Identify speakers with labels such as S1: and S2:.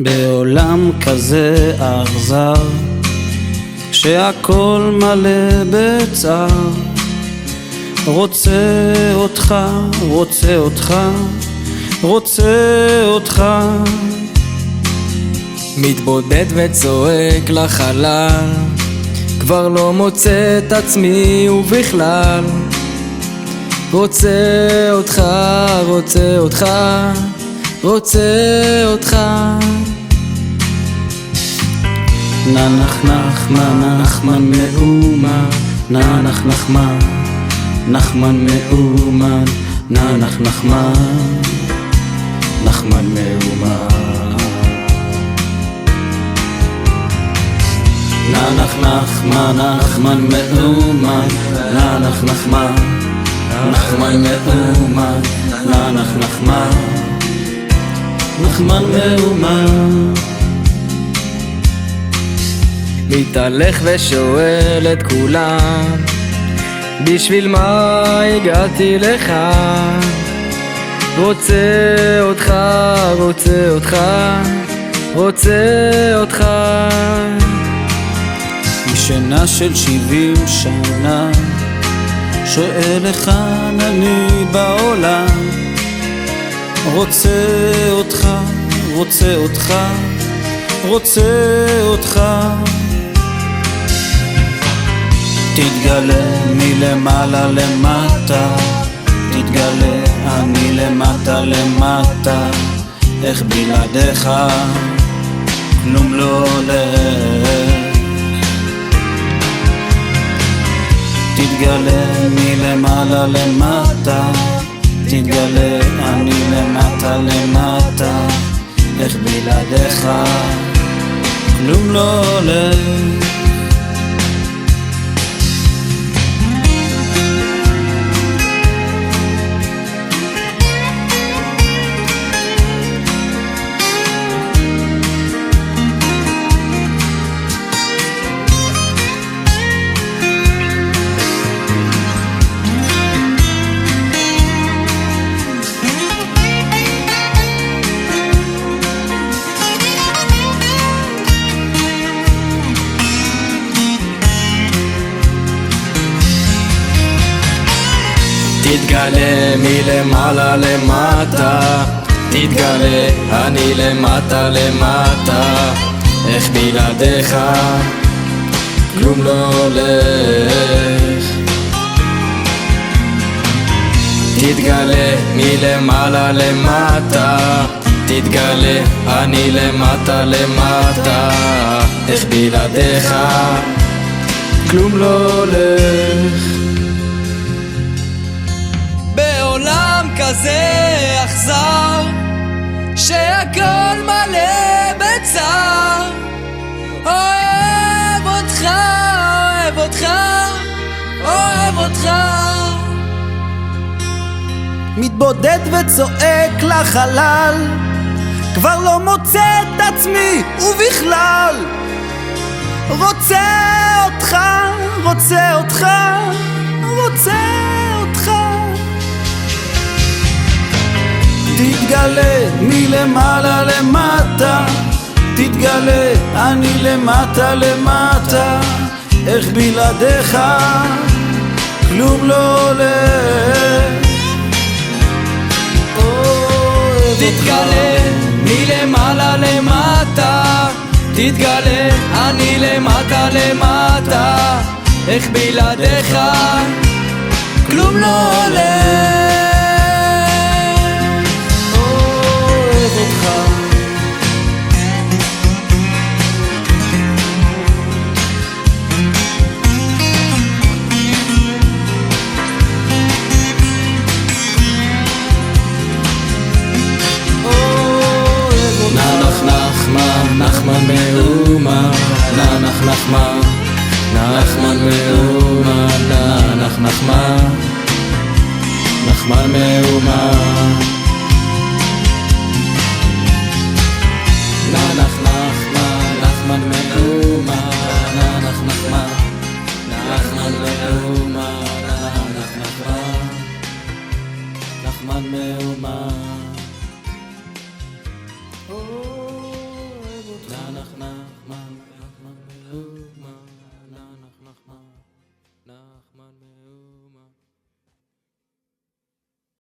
S1: בעולם כזה אכזר, שהכל מלא בצער, רוצה אותך, רוצה אותך, רוצה אותך.
S2: מתבודד וצועק לחלל, כבר לא מוצא את עצמי ובכלל. רוצה אותך, רוצה אותך, רוצה אותך.
S1: נח נחמן נחמן מאומן, נח נחמן נחמן מאומן, נח נחמן נחמן מאומן. נח נחמן נחמן מאומן, נח נחמן נחמן מאומן, נח נחמן נחמן מאומן.
S2: מתהלך ושואל את כולם, בשביל מה הגעתי לך? רוצה אותך, רוצה אותך, רוצה אותך.
S1: משנה של 70 שנה שואל היכן אני בעולם. רוצה אותך, רוצה אותך, רוצה אותך. תתגלה מלמעלה למטה, תתגלה אני למטה למטה. איך בלעדיך כלום לא הולך. תתגלה מלמעלה למטה, תתגלה אני למטה למטה. איך בלעדיך כלום לא הולך.
S2: תתגלה מלמעלה למטה, תתגלה אני למטה למטה. איך בלעדיך כלום לא הולך. תתגלה מלמעלה למטה, תתגלה אני למטה למטה. איך בלעדיך כלום לא הולך. בעולם כזה אכזר, שהכל מלא בצער, אוהב אותך, אוהב אותך, אוהב אותך.
S1: מתבודד וצועק לחלל, כבר לא מוצא את עצמי ובכלל. רוצה אותך, רוצה אותך, רוצה אותך. תתגלה מלמעלה למטה, תתגלה אני למטה למטה. איך בלעדיך כלום לא הולך.
S2: תתגלה מלמעלה למטה, תתגלה אני למטה למטה. איך בלעדיך כלום לא הולך.
S1: נחמן מאומן, נח נחמן נחמן מאומן, נח נחמן נחמן מאומן. נח נחמן נחמן מאומן, נח נחמן נחמן מאומן, נח נחמן נחמן מאומן. נחמן